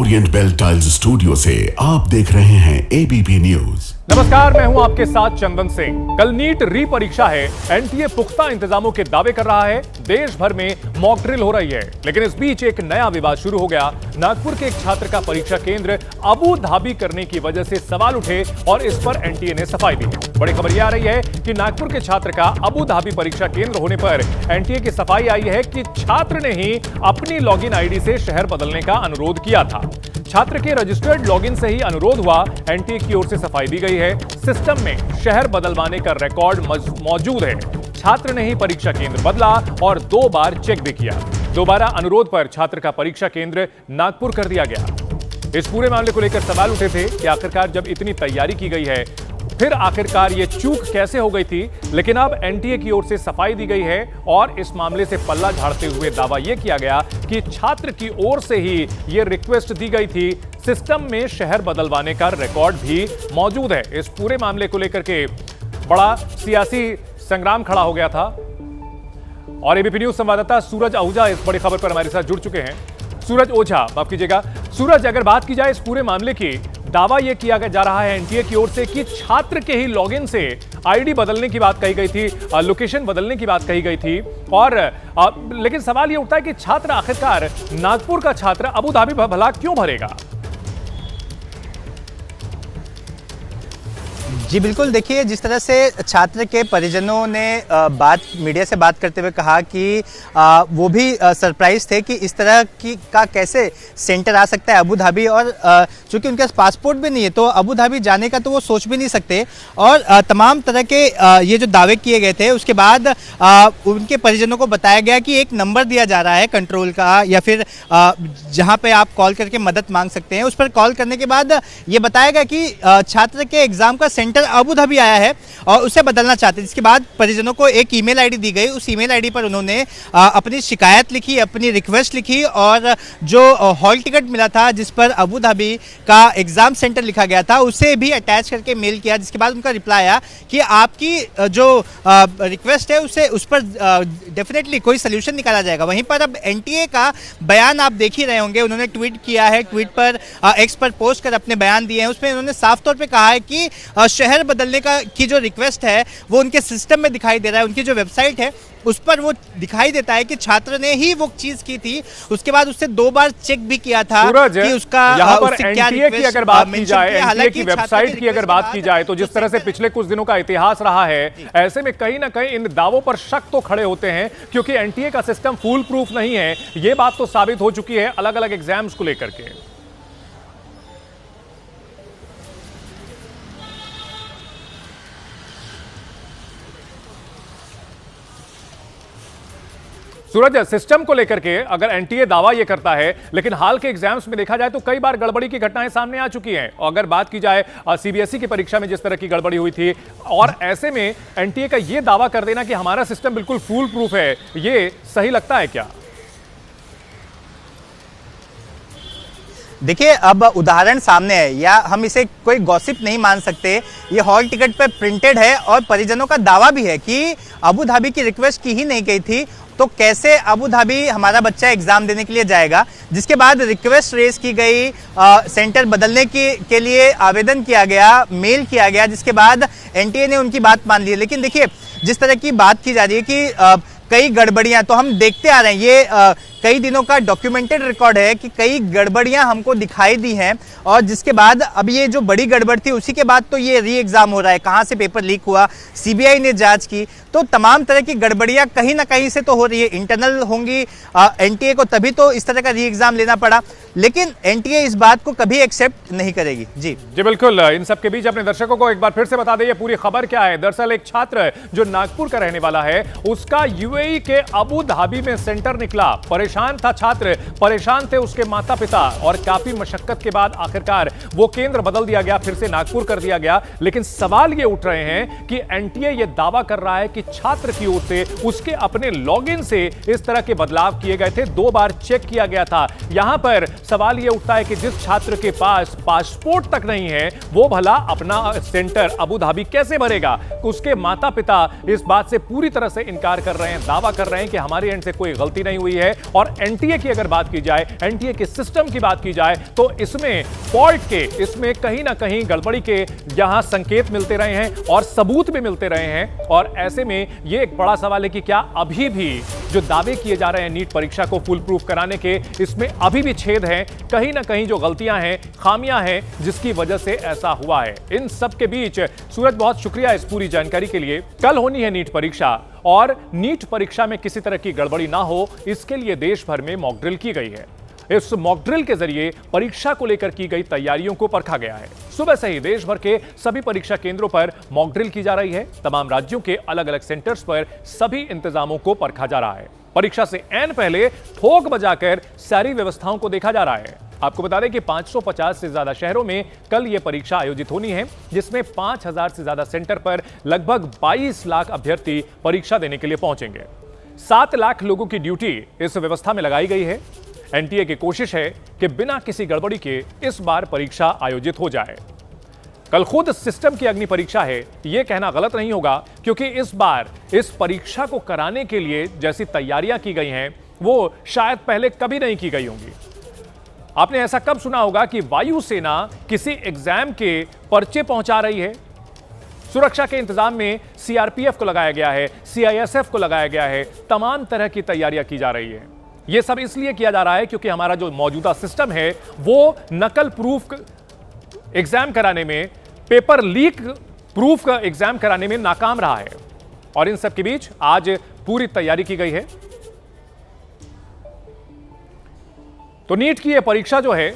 Orient bell tiles studio से आप देख रहे हैं एबीपी न्यूज। नमस्कार, मैं हूं आपके साथ चंदन सिंह। कल नीट री परीक्षा है। एनटीए पुख्ता इंतजामों के दावे कर रहा है। देश भर में मॉक ड्रिल हो रही है, लेकिन इस बीच एक नया विवाद शुरू हो गया। नागपुर के एक छात्र का परीक्षा केंद्र अबू धाबी करने की वजह से सवाल उठे और इस पर एनटीए ने सफाई दी। बड़ी खबर यह आ रही है कि नागपुर के छात्र का अबू धाबी परीक्षा केंद्र होने पर एनटीए की सफाई आई है कि छात्र ने ही अपनी लॉगिन आईडी से शहर बदलने का अनुरोध किया था। छात्र के रजिस्टर्ड लॉगिन से ही अनुरोध हुआ। एनटीए की ओर से सफाई दी गई है। सिस्टम में शहर बदलवाने का रिकॉर्ड मौजूद है। छात्र ने ही परीक्षा केंद्र बदला और 2 बार चेक भी किया। दोबारा अनुरोध पर छात्र का परीक्षा केंद्र नागपुर कर दिया गया। इस पूरे मामले को लेकर सवाल उठे थे कि आखिरकार जब इतनी तैयारी की गई है, फिर आखिरकार ये चूक कैसे हो गई थी। लेकिन अब एनटीए की ओर से सफाई दी गई है और इस मामले से पल्ला झाड़ते हुए दावा यह किया गया कि छात्र की ओर से ही यह रिक्वेस्ट दी गई थी। सिस्टम में शहर बदलवाने का रिकॉर्ड भी मौजूद है। इस पूरे मामले को लेकर के बड़ा सियासी संग्राम खड़ा हो गया था और एबीपी न्यूज संवाददाता सूरज आहूजा इस बड़ी खबर पर हमारे साथ जुड़ चुके हैं। सूरज ओझा, माफ कीजिएगा सूरज, अगर बात की जाए इस पूरे मामले की, दावा यह किया जा रहा है एनटीए की ओर से कि छात्र के ही लॉगिन से आईडी बदलने की बात कही गई थी, लोकेशन बदलने की बात कही गई थी और लेकिन सवाल यह उठता है कि छात्र आखिरकार नागपुर का छात्र अबू धाबी भला क्यों भरेगा? जी बिल्कुल, देखिए जिस तरह से छात्र के परिजनों ने मीडिया से बात करते हुए कहा कि वो भी सरप्राइज थे कि इस तरह का कैसे सेंटर आ सकता है अबू धाबी, और चूंकि उनके पास पासपोर्ट भी नहीं है तो अबू धाबी जाने का तो वो सोच भी नहीं सकते। और तमाम तरह के ये जो दावे किए गए थे, उसके बाद उनके परिजनों को बताया गया कि एक नंबर दिया जा रहा है कंट्रोल का, या फिर जहाँ पे आप कॉल करके मदद मांग सकते हैं। उस पर कॉल करने के बाद ये बताया गया कि छात्र के एग्जाम का सेंटर अबू धाबी आया है और उसे बदलना चाहते हैं। जिसके बाद परिजनों को एक ईमेल आईडी दी गई। उस ईमेल आईडी पर उन्होंने अपनी शिकायत लिखी, अपनी रिक्वेस्ट लिखी और जो हॉल टिकट मिला था जिस पर अबू धाबी का एग्जाम सेंटर लिखा गया था, उसे भी अटैच करके मेल किया। जिसके बाद उनका रिप्लाई आया कि आपकी जो रिक्वेस्ट है उस पर डेफिनेटली कोई सोल्यूशन निकाला जाएगा। वहीं पर अब एनटीए का बयान आप देख ही रहे होंगे, उन्होंने ट्वीट किया है, ट्वीट पर एक्स पर पोस्ट कर अपने बयान दिए हैं। उसमें उन्होंने साफ तौर पर कहा है कि शहर बदलने की जो रिक्वेस्ट है वो उनके सिस्टम में दिखाई दे रहा है। उनकी जो वेबसाइट है उस पर वो दिखाई देता है कि छात्र ने ही वो चीज की थी। उसके बाद उससे 2 बार चेक भी किया था कि उसका यहाँ पर एनटीए की अगर बात की जाए, एनटीए की वेबसाइट की अगर बात की जाए, तो जिस तरह से पिछले कुछ दिनों का इतिहास रहा है, ऐसे में कहीं ना कहीं इन दावों पर शक तो खड़े होते हैं, क्योंकि एनटीए का सिस्टम फूल प्रूफ नहीं है। ये बात तो साबित हो चुकी है अलग अलग एग्जाम्स को लेकर के। सूरज, सिस्टम को लेकर के अगर एनटीए दावा यह करता है, लेकिन हाल के एग्जाम्स में देखा जाए तो कई बार गड़बड़ी की घटनाएं सामने आ चुकी हैं। अगर बात की जाए सीबीएसई की परीक्षा में जिस तरह की गड़बड़ी हुई थी, और ऐसे में एनटीए का यह दावा कर देना कि हमारा सिस्टम बिल्कुल फूल प्रूफ है, यह सही लगता है क्या? देखिए, अब उदाहरण सामने है, या हम इसे कोई गॉसिप नहीं मान सकते। ये हॉल टिकट पे प्रिंटेड है और परिजनों का दावा भी है कि अबू धाबी की रिक्वेस्ट की ही नहीं गई थी, तो कैसे अबू धाबी हमारा बच्चा एग्जाम देने के लिए जाएगा। जिसके बाद रिक्वेस्ट रेज की गई, सेंटर बदलने के लिए आवेदन किया गया, मेल किया गया, जिसके बाद एनटीए ने उनकी बात मान ली। लेकिन देखिए, जिस तरह की बात की जा रही है कि कई गड़बड़ियां तो हम देखते आ रहे हैं, ये कई दिनों का डॉक्यूमेंटेड रिकॉर्ड है कि कई गड़बड़ियां हमको दिखाई दी हैं, और जिसके बाद अब ये जो बड़ी गड़बड़ थी उसी के बाद तो ये री एग्जाम हो रहा है। कहां से पेपर लीक हुआ, सीबीआई ने जांच की, तो तमाम तरह की गड़बड़ियां कहीं ना कहीं से तो हो रही है। इंटरनल होंगी एनटीए को, तभी तो इस तरह का री एग्जाम लेना पड़ा। लेकिन एनटीए इस बात को कभी एक्सेप्ट नहीं करेगी। जी बिल्कुल। इन सब के बीच अपने दर्शकों को एक बार फिर से बता दें पूरी खबर क्या है। दरअसल एक छात्र जो नागपुर का रहने वाला है, उसका यूएई के अबू धाबी में सेंटर निकला। परेशान था छात्र, परेशान थे उसके माता पिता, और काफी मशक्कत के बाद आखिरकार वो केंद्र बदल दिया गया, फिर से नागपुर कर दिया गया। लेकिन सवाल ये उठ रहे हैं कि एनटीए ये दावा कर रहा है कि छात्र की ओर से उसके अपने लॉगिन से इस तरह के बदलाव किए गए थे, 2 बार चेक किया गया था। यहां पर सवाल यह उठता है कि जिस छात्र के पास पासपोर्ट तक नहीं है, वो भला अपना सेंटर अबू धाबी कैसे भरेगा? उसके माता पिता इस बात से पूरी तरह से इनकार कर रहे हैं, दावा कर रहे हैं कि हमारे एंड से कोई गलती नहीं हुई है और और एनटीए की अगर बात की जाए, एनटीए के सिस्टम की बात की जाए, तो इसमें फॉल्ट के, इसमें कहीं ना कहीं गड़बड़ी के यहां संकेत मिलते रहे हैं और सबूत भी मिलते रहे हैं। और ऐसे में यह एक बड़ा सवाल है कि क्या अभी भी जो दावे किए जा रहे हैं नीट परीक्षा को फुल प्रूफ कराने के, इसमें अभी भी छेद हैं, कहीं ना कहीं जो गलतियां हैं, खामियां हैं, जिसकी वजह से ऐसा हुआ है। इन सब के बीच सूरज, बहुत शुक्रिया इस पूरी जानकारी के लिए। कल होनी है नीट परीक्षा और नीट परीक्षा में किसी तरह की गड़बड़ी ना हो, इसके लिए देश भर में मॉक ड्रिल की गई है। इस मॉक ड्रिल के जरिए परीक्षा को लेकर की गई तैयारियों को परखा गया है। सुबह से ही देश भर के सभी परीक्षा केंद्रों पर मॉक ड्रिल की जा रही है। तमाम राज्यों के अलग अलग सेंटर्स पर सभी इंतजामों को परखा जा रहा है। परीक्षा से ऐन पहले ठोक बजाकर सारी व्यवस्थाओं को देखा जा रहा है। आपको बता दें कि 550 से ज्यादा शहरों में कल यह परीक्षा आयोजित होनी है, जिसमें 5000 से ज्यादा सेंटर पर लगभग 22 लाख अभ्यर्थी परीक्षा देने के लिए पहुंचेंगे। 7 लाख लोगों की ड्यूटी इस व्यवस्था में लगाई गई है। एनटीए की कोशिश है कि बिना किसी गड़बड़ी के इस बार परीक्षा आयोजित हो जाए। कल खुद सिस्टम की अग्नि परीक्षा है, यह कहना गलत नहीं होगा, क्योंकि इस बार इस परीक्षा को कराने के लिए जैसी तैयारियां की गई हैं, वो शायद पहले कभी नहीं की गई होंगी। आपने ऐसा कब सुना होगा कि वायुसेना किसी एग्जाम के पर्चे पहुंचा रही है? सुरक्षा के इंतजाम में सीआरपीएफ को लगाया गया है, सीआईएसएफ को लगाया गया है, तमाम तरह की तैयारियां की जा रही है। यह सब इसलिए किया जा रहा है क्योंकि हमारा जो मौजूदा सिस्टम है वो नकल प्रूफ एग्जाम कराने में, पेपर लीक प्रूफ का एग्जाम कराने में नाकाम रहा है। और इन सब के बीच आज पूरी तैयारी की गई है। तो नीट की यह परीक्षा जो है,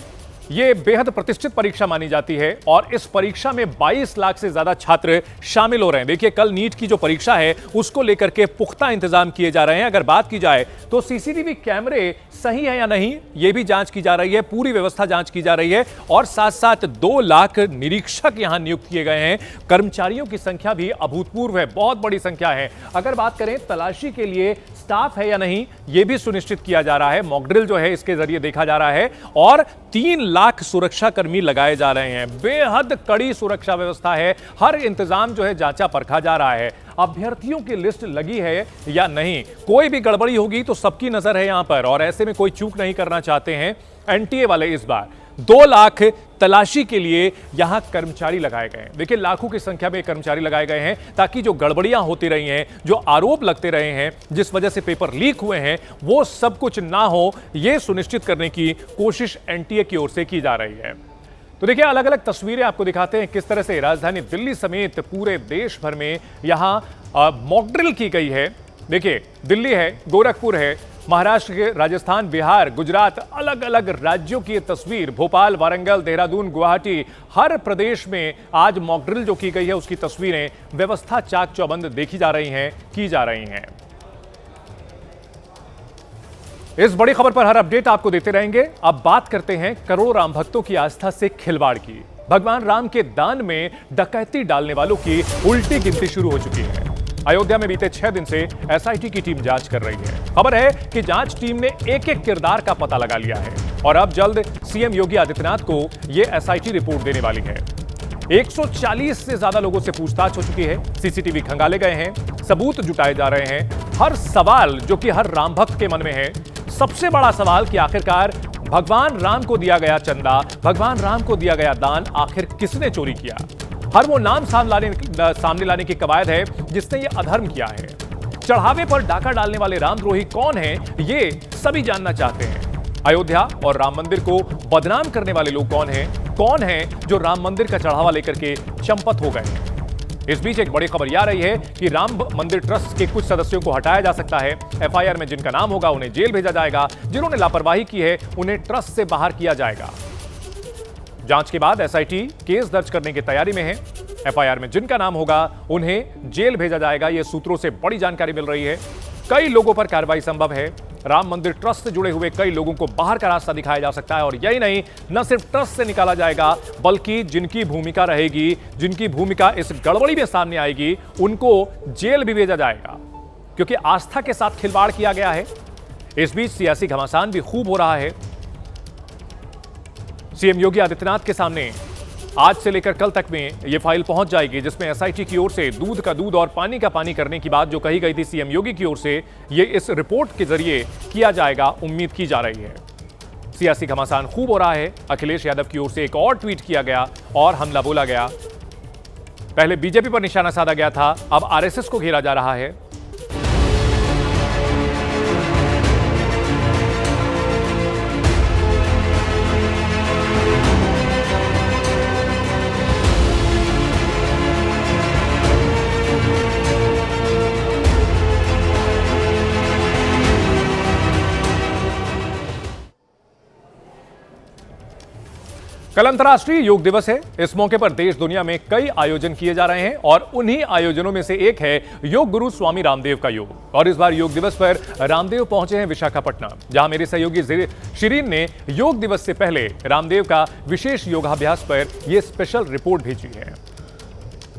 यह बेहद प्रतिष्ठित परीक्षा मानी जाती है और इस परीक्षा में 22 लाख से ज्यादा छात्र शामिल हो रहे हैं। देखिए, कल नीट की जो परीक्षा है उसको लेकर के पुख्ता इंतजाम किए जा रहे हैं। अगर बात की जाए तो सीसीटीवी कैमरे सही है या नहीं, यह भी जांच की जा रही है, पूरी व्यवस्था जांच की जा रही है और साथ साथ 2 लाख निरीक्षक यहां नियुक्त किए गए हैं। कर्मचारियों की संख्या भी अभूतपूर्व है, बहुत बड़ी संख्या है। अगर बात करें तलाशी के लिए स्टाफ है या नहीं, यह भी सुनिश्चित किया जा रहा है। मॉक ड्रिल जो है इसके जरिए देखा जा रहा है और 3 लाख सुरक्षा कर्मी लगाए जा रहे हैं। बेहद कड़ी सुरक्षा व्यवस्था है, हर इंतजाम जो है जांचा परखा जा रहा है। अभ्यर्थियों की लिस्ट लगी है या नहीं, कोई भी गड़बड़ी होगी तो सबकी नजर है यहां पर और ऐसे में कोई चूक नहीं करना चाहते हैं एनटीए वाले। इस बार 2 लाख तलाशी के लिए यहां कर्मचारी लगाए गए हैं। देखिए, लाखों की संख्या में कर्मचारी लगाए गए हैं ताकि जो गड़बड़ियां होती रही हैं, जो आरोप लगते रहे हैं, जिस वजह से पेपर लीक हुए हैं, वो सब कुछ ना हो, यह सुनिश्चित करने की कोशिश एनटीए की ओर से की जा रही है। तो देखिए, अलग अलग तस्वीरें आपको दिखाते हैं किस तरह से राजधानी दिल्ली समेत पूरे देश भर में यहां मॉक ड्रिल की गई है। देखिए, दिल्ली है, गोरखपुर है, महाराष्ट्र के, राजस्थान, बिहार, गुजरात, अलग अलग राज्यों की तस्वीर, भोपाल, वारंगल, देहरादून, गुवाहाटी, हर प्रदेश में आज मॉक ड्रिल जो की गई है उसकी तस्वीरें व्यवस्था चाक चौबंद देखी जा रही हैं, की जा रही हैं। इस बड़ी खबर पर हर अपडेट आपको देते रहेंगे। अब बात करते हैं करोड़ों राम भक्तों की आस्था से खिलवाड़ की। भगवान राम के दान में डकैती डालने वालों की उल्टी गिनती शुरू हो चुकी है। अयोध्या में बीते 6 दिन से एसआईटी की टीम जांच कर रही है। खबर है कि जांच टीम ने एक-एक किरदार का पता लगा लिया है और अब जल्द सीएम योगी आदित्यनाथ को यह एसआईटी रिपोर्ट देने वाली है। 140 से ज्यादा लोगों से पूछताछ हो चुकी है, सीसीटीवी खंगाले गए हैं, सबूत जुटाए जा रहे हैं। हर सवाल जो कि हर राम भक्त के मन में है, सबसे बड़ा सवाल कि आखिरकार भगवान राम को दिया गया चंदा, भगवान राम को दिया गया दान आखिर किसने चोरी किया। हर वो नाम सामने लाने की कवायद है जिसने ये अधर्म किया है। चढ़ावे पर डाका डालने वाले रामद्रोही कौन हैं, ये सभी जानना चाहते हैं। अयोध्या और राम मंदिर को बदनाम करने वाले लोग कौन हैं जो राम मंदिर का चढ़ावा लेकर के चंपत हो गए। इस बीच एक बड़ी खबर यह आ रही है कि राम मंदिर ट्रस्ट के कुछ सदस्यों को हटाया जा सकता है। एफआईआर में जिनका नाम होगा उन्हें जेल भेजा जाएगा, जिन्होंने लापरवाही की है उन्हें ट्रस्ट से बाहर किया जाएगा। जांच के बाद एसआईटी केस दर्ज करने की तैयारी में है। एफआईआर में जिनका नाम होगा उन्हें जेल भेजा जाएगा, यह सूत्रों से बड़ी जानकारी मिल रही है। कई लोगों पर कार्रवाई संभव है। राम मंदिर ट्रस्ट से जुड़े हुए कई लोगों को बाहर का रास्ता दिखाया जा सकता है और यही नहीं, न सिर्फ ट्रस्ट से निकाला जाएगा बल्कि जिनकी भूमिका रहेगी, जिनकी भूमिका इस गड़बड़ी में सामने आएगी, उनको जेल भी भेजा जाएगा, क्योंकि आस्था के साथ खिलवाड़ किया गया है। इस बीच सियासी घमासान भी खूब हो रहा है। सीएम योगी आदित्यनाथ के सामने आज से लेकर कल तक में ये फाइल पहुंच जाएगी, जिसमें एसआईटी की ओर से दूध का दूध और पानी का पानी करने की बात जो कही गई थी सीएम योगी की ओर से, ये इस रिपोर्ट के जरिए किया जाएगा, उम्मीद की जा रही है। सियासी घमासान खूब हो रहा है। अखिलेश यादव की ओर से एक और ट्वीट किया गया और हमला बोला गया। पहले बीजेपी पर निशाना साधा गया था, अब आरएसएस को घेरा जा रहा है। कल अंतर्राष्ट्रीय योग दिवस है। इस मौके पर देश दुनिया में कई आयोजन किए जा रहे हैं और उन्हीं आयोजनों में से एक है योग गुरु स्वामी रामदेव का योग। और इस बार योग दिवस पर रामदेव पहुंचे हैं विशाखापट्टनम, जहां मेरे सहयोगी शिरीन ने योग दिवस से पहले रामदेव का विशेष योगाभ्यास पर यह स्पेशल रिपोर्ट भेजी है।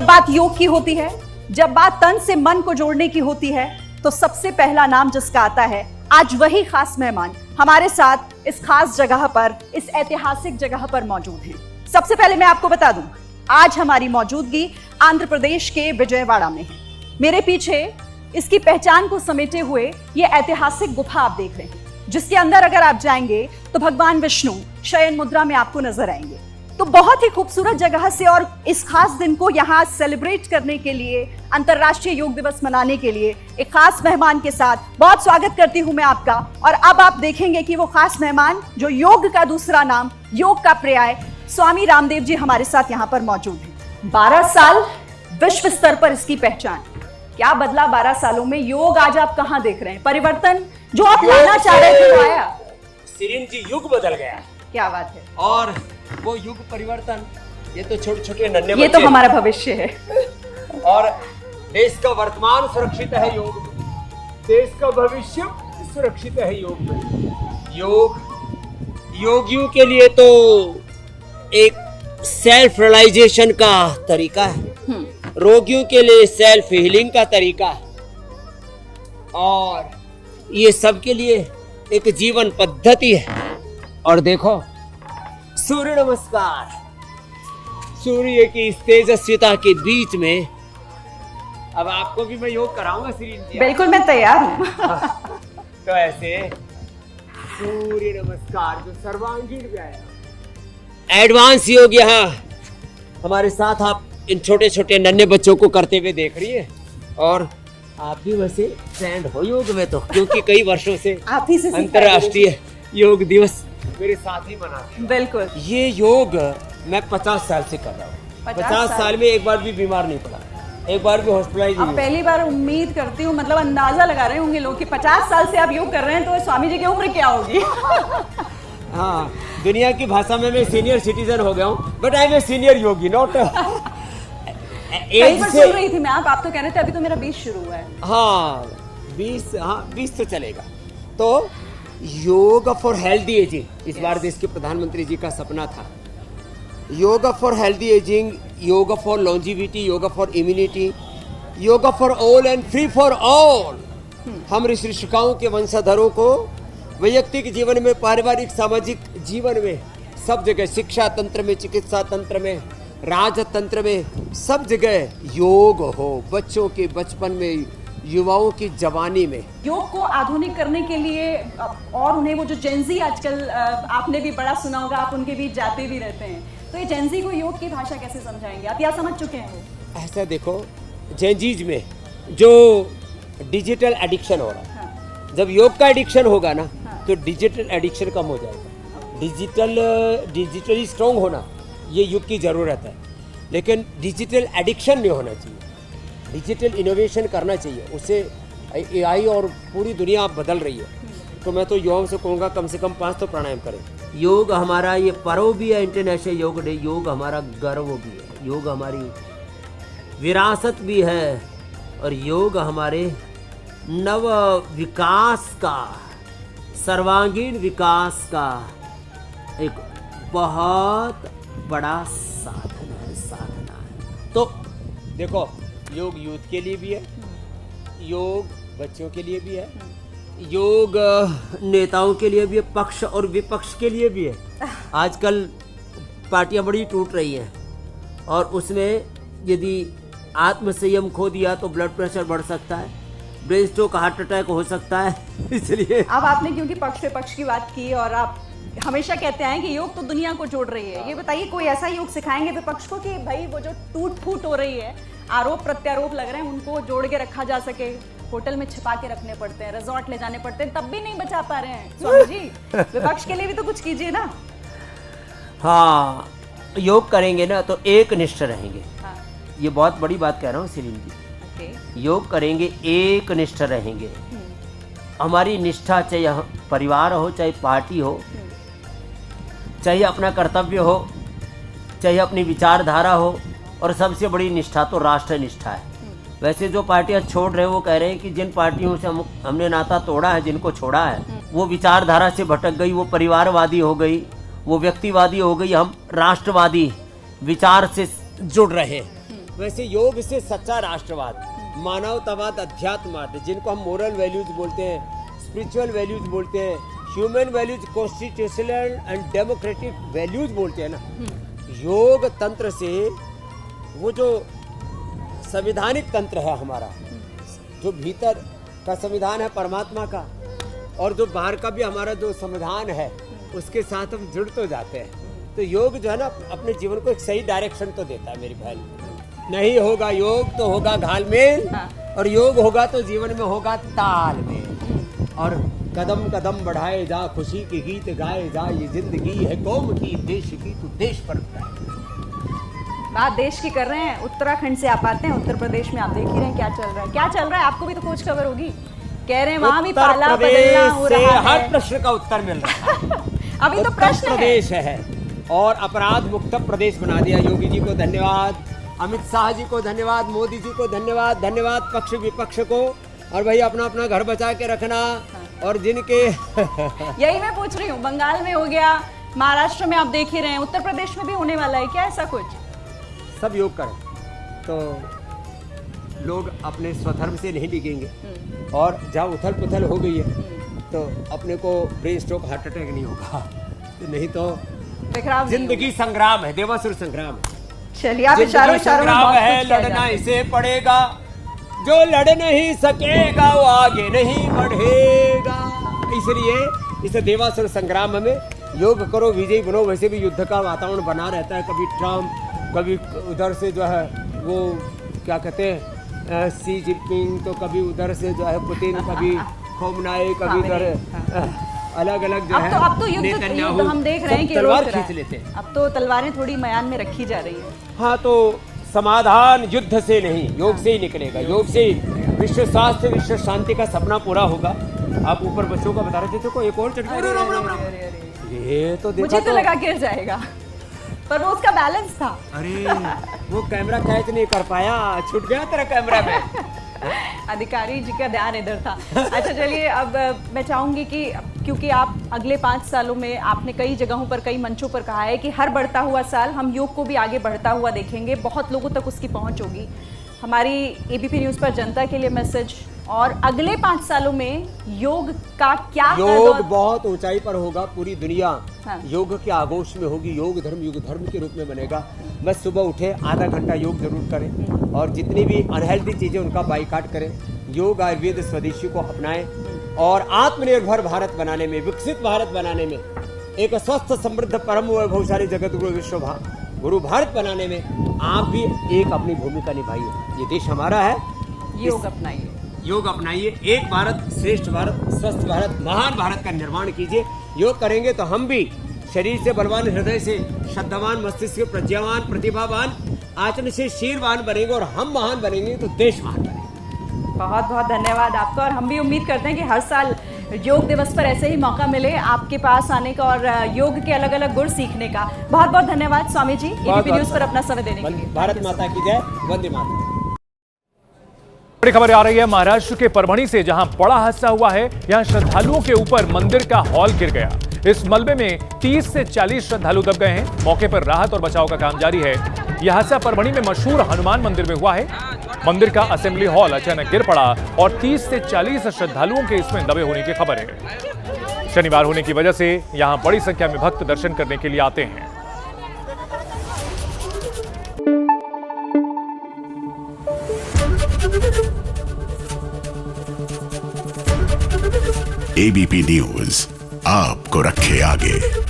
बात योग की होती है, जब बात तन से मन को जोड़ने की होती है, तो सबसे पहला नाम जिसका आता है, आज वही खास मेहमान हमारे साथ इस खास जगह पर, इस ऐतिहासिक जगह पर मौजूद हैं। सबसे पहले मैं आपको बता दूं, आज हमारी मौजूदगी आंध्र प्रदेश के विजयवाड़ा में है। मेरे पीछे इसकी पहचान को समेटे हुए ये ऐतिहासिक गुफा आप देख रहे हैं, जिसके अंदर अगर आप जाएंगे तो भगवान विष्णु शयन मुद्रा में आपको नजर आएंगे। तो बहुत ही खूबसूरत जगह से और इस खास दिन को यहाँ सेलिब्रेट करने के लिए, अंतर्राष्ट्रीय योग दिवस मनाने के लिए एक खास मेहमान के साथ बहुत स्वागत करती हूँ मैं आपका। और अब आप देखेंगे कि वो खास मेहमान जो योग का दूसरा नाम, योग का पर्याय स्वामी रामदेव जी हमारे साथ यहाँ पर मौजूद हैं। 12 साल विश्व स्तर पर इसकी पहचान। क्या बदला 12 सालों में? योग आज आप कहाँ देख रहे हैं? परिवर्तन जो आप लाना चाह रहे थे वो आया? सिरिन जी, युग बदल गया। क्या बात है। और वो युग परिवर्तन, ये तो छोटे छोटे नन्हे ये तो हमारा भविष्य है। और देश का वर्तमान सुरक्षित है योग में, देश का भविष्य सुरक्षित है योग में। योगियों के लिए तो एक सेल्फ रियलाइजेशन का तरीका है, रोगियों के लिए सेल्फ हीलिंग का तरीका है, और ये सबके लिए एक जीवन पद्धति है। और देखो, सूर्य नमस्कार, सूर्य की इस तेजस्विता के बीच में अब आपको भी मैं योग कराऊंगा सिरीन जी। बिल्कुल, मैं तैयार हूँ। तो ऐसे सूर्य नमस्कार जो सर्वांगीण व्यायाम, एडवांस योग यहाँ हमारे साथ आप इन छोटे छोटे नन्हे बच्चों को करते हुए देख रही है। और आप भी वैसे ट्रेंड हो योग में, तो क्योंकि कई वर्षों से आप ही से अंतर्राष्ट्रीय योग दिवस मेरे साथ ही मनाते हैं। बिल्कुल। ये योग मैं 50 साल से कर रहा हूँ। 50 साल में एक बार भी बीमार नहीं पड़ा, एक बार भी हॉस्पिटलाइज नहीं। अब पहली बार उम्मीद करती हूँ, मतलब अंदाजा लगा रहे होंगे लोग कि 50 साल से आप योग कर रहे हैं, तो स्वामी जी की उम्र क्या होगी? हाँ, दुनिया की भाषा में मैं सीनियर सिटीजन हो गया हूँ, but I am a senior yogi, not कहीं पर सुन रही थी मैं, आप तो कह रहे थे अभी तो मेरा 20 शुरू हुआ है। हाँ 20 तो चलेगा। तो योग फॉर हेल्दी एजिंग इस बार देश के प्रधानमंत्री जी का सपना था। योग फॉर हेल्दी एजिंग, योग फॉर लॉन्जिविटी, योग फॉर इम्यूनिटी, योग for all and free for all. हम ऋषिकाओं के वंशधरों को वैयक्तिक जीवन में, पारिवारिक सामाजिक जीवन में, सब जगह, शिक्षा तंत्र में, चिकित्सा तंत्र में, राजतंत्र में, सब जगह योग हो। बच्चों के बचपन में, युवाओं की जवानी में। योग को आधुनिक करने के लिए और उन्हें वो जो जेनजी आजकल आपने भी बड़ा सुना होगा, आप उनके बीच जाते भी रहते हैं, तो ये जेनजी को योग की भाषा कैसे समझाएंगे? आप या समझ चुके हैं वो? ऐसा देखो, जेनजीज में जो डिजिटल एडिक्शन हो रहा है, हाँ। जब योग का एडिक्शन होगा ना, हाँ। तो डिजिटल एडिक्शन कम हो जाएगा। डिजिटली स्ट्रॉन्ग होना ये युग की ज़रूरत है, लेकिन डिजिटल एडिक्शन नहीं होना चाहिए। डिजिटल इनोवेशन करना चाहिए, उससे एआई और पूरी दुनिया बदल रही है। तो मैं तो युवाओं से कहूँगा कम से कम 5 तो प्राणायाम करें। योग हमारा ये पर्व भी है, इंटरनेशनल योग डे। योग हमारा गर्व भी है, योग हमारी विरासत भी है, और योग हमारे नव विकास का, सर्वांगीण विकास का एक बहुत बड़ा साधना है। तो देखो, योग यूथ के लिए भी है, योग बच्चों के लिए भी है, योग नेताओं के लिए भी है, पक्ष और विपक्ष के लिए भी है। आजकल पार्टियां बड़ी टूट रही हैं, और उसमें यदि आत्मसंयम खो दिया तो ब्लड प्रेशर बढ़ सकता है, ब्रेन स्ट्रोक, हार्ट अटैक हो सकता है। इसलिए अब आपने क्योंकि पक्ष विपक्ष की बात की और आप हमेशा कहते हैं कि योग तो दुनिया को जोड़ रही है, ये बताइए कोई ऐसा योग सिखाएंगे विपक्ष को कि भाई वो जो टूट फूट हो रही है, आरोप प्रत्यारोप लग रहे हैं, उनको जोड़ के रखा जा सके? होटल में छिपा के रखने पड़ते हैं, रिजॉर्ट ले जाने पड़ते हैं, तब भी नहीं बचा पा रहे हैं स्वामी जी। विपक्ष के लिए भी तो कुछ कीजिए ना। हाँ, योग करेंगे ना तो एक निष्ठ रहेंगे। हाँ। ये बहुत बड़ी बात कह रहा हूँ सेलिम जी। ओके। योग करेंगे, एक निष्ठ रहेंगे। हमारी निष्ठा चाहे परिवार हो, चाहे पार्टी हो, चाहे अपना कर्तव्य हो, चाहे अपनी विचारधारा हो, और सबसे बड़ी निष्ठा तो राष्ट्र निष्ठा है। वैसे जो पार्टियां छोड़ रहे हैं वो कह रहे हैं कि जिन पार्टियों से हमने नाता तोड़ा है, जिनको छोड़ा है, वो विचारधारा से भटक गई, वो परिवारवादी हो गई, वो व्यक्तिवादी हो गई, हम राष्ट्रवादी विचार से जुड़ रहे हैं। वैसे योग से सच्चा राष्ट्रवाद, मानवतावाद, अध्यात्मवाद, जिनको हम मोरल वैल्यूज बोलते हैं, स्पिरिचुअल वैल्यूज बोलते हैं, human values, constitutional and democratic values बोलते हैं ना, योग तंत्र से वो जो संवैधानिक तंत्र है हमारा, जो भीतर का संविधान है परमात्मा का, और जो बाहर का भी हमारा जो संविधान है, उसके साथ हम जुड़ तो जाते हैं। तो योग जो है ना अपने जीवन को एक सही डायरेक्शन तो देता है मेरी बहन। नहीं होगा योग तो होगा घालमेल, और योग होगा तो जीवन में होगा तालमेल। और कदम कदम बढ़ाए जा, खुशी के गीत गाए जा, ये जिंदगी है कौम की, देश की तो देश पर उठाए। बात देश की कर रहे हैं, उत्तराखंड से आप आते हैं, उत्तर प्रदेश में आप देख ही रहे हैं क्या चल रहा है, क्या चल रहा है, आपको भी तो कुछ खबर होगी। कह रहे हैं वहां भी पाला बदलना हो रहा है। हर प्रश्न का उत्तर मिल रहा है। अभी तो प्रश्न प्रदेश है और अपराध मुक्त प्रदेश बना दिया। योगी जी को धन्यवाद, अमित शाह जी को धन्यवाद, मोदी जी को धन्यवाद, धन्यवाद पक्ष विपक्ष को। और भाई अपना अपना घर बचा के रखना। और जिनके यही मैं पूछ रही हूँ, बंगाल में हो गया, महाराष्ट्र में आप देख ही रहे हैं, उत्तर प्रदेश में भी होने वाला है क्या ऐसा कुछ? सब योग करें तो लोग अपने स्वधर्म से नहीं डिगेंगे। और जहाँ उथल पुथल हो गई है तो अपने को ब्रेन स्ट्रोक, हार्ट अटैक नहीं होगा। तो नहीं तो जिंदगी संग्राम है, देवासुर संग्राम है। चलिए आप इशारों संग्राम है, लड़ना इसे पड़ेगा, जो लड़ नहीं सकेगा वो आगे नहीं बढ़ेगा। इसलिए इस देवासुर संग्राम में योग करो, विजयी बनो। वैसे भी युद्ध का वातावरण बना रहता है, कभी ट्रम्प, कभी उधर से जो है वो क्या कहते हैं सी जिनपिंग, तो कभी उधर से जो है पुतिन, कभी खोमनाई, कभी इधर अलग अलग जो है। अब तो युद्ध हम देख रहे हैं कि तलवार खींच लेते हैं। अब तो तलवारें थोड़ी मैदान में रखी जा रही है। हाँ, तो समाधान युद्ध से नहीं, योग से ही निकलेगा। योग से ही विश्व स्वास्थ्य, विश्व शांति का सपना पूरा होगा। आप ऊपर बच्चों का बता रहे थे को एक और चटका, ये तो देखा, मुझे तो लगा गिर जाएगा, पर वो उसका बैलेंस था। अरे वो कैमरा कैच नहीं कर पाया, छूट गया तेरा कैमरा में। अधिकारी जी का ध्यान इधर था। अच्छा चलिए, अब मैं चाहूंगी कि क्योंकि आप अगले 5 सालों में आपने कई जगहों पर, कई मंचों पर कहा है कि हर बढ़ता हुआ साल हम योग को भी आगे बढ़ता हुआ देखेंगे, बहुत लोगों तक उसकी पहुंच होगी। हमारी एबीपी न्यूज़ पर जनता के लिए मैसेज, और अगले 5 सालों में योग का क्या, योग बहुत ऊंचाई पर होगा, पूरी दुनिया हाँ। योग के आगोश में होगी। योग धर्म के रूप में बनेगा। बस सुबह उठे, आधा घंटा योग जरूर करें, और जितनी भी अनहेल्दी चीजें उनका बाइकाट करें। योग, आयुर्वेद, स्वदेशी को अपनाएं, और आत्मनिर्भर भारत बनाने में, विकसित भारत बनाने में, एक स्वस्थ समृद्ध परम वैभवशाली जगत गुरु विश्व गुरु भारत बनाने में आप भी एक अपनी भूमिका निभाइए। ये देश हमारा है, योग अपनाइए, योग अपनाइए। एक भारत श्रेष्ठ भारत, स्वस्थ भारत, महान भारत का निर्माण कीजिए। योग करेंगे तो हम भी शरीर से बलवान, हृदय से श्रद्धावान, मस्तिष्क से प्रज्ञावान, प्रतिभावान, आचरण से शीलवान बनेंगे, और हम महान बनेंगे तो देश महान बनेगा। बहुत बहुत धन्यवाद आपका। और हम भी उम्मीद करते हैं कि हर साल योग दिवस पर ऐसे ही मौका मिले आपके पास आने का और योग के अलग अलग गुण सीखने का। बहुत बहुत धन्यवाद स्वामी जी, एबीपी न्यूज़ पर अपना समय देने के लिए। भारत माता की जय, वंदे मातरम। बड़ी खबर आ रही है महाराष्ट्र के परभणी से, जहां बड़ा हादसा हुआ है। यहां श्रद्धालुओं के ऊपर मंदिर का हॉल गिर गया। इस मलबे में 30 से 40 श्रद्धालु दब गए हैं। मौके पर राहत और बचाव का काम जारी है। यह हादसा परभणी में मशहूर हनुमान मंदिर में हुआ है। मंदिर का असेंबली हॉल अचानक गिर पड़ा और 30 से 40 श्रद्धालुओं के इसमें दबे होने की खबर है। शनिवार होने की वजह से यहां बड़ी संख्या में भक्त दर्शन करने के लिए आते हैं। एबीपी न्यूज आपको रखे आगे।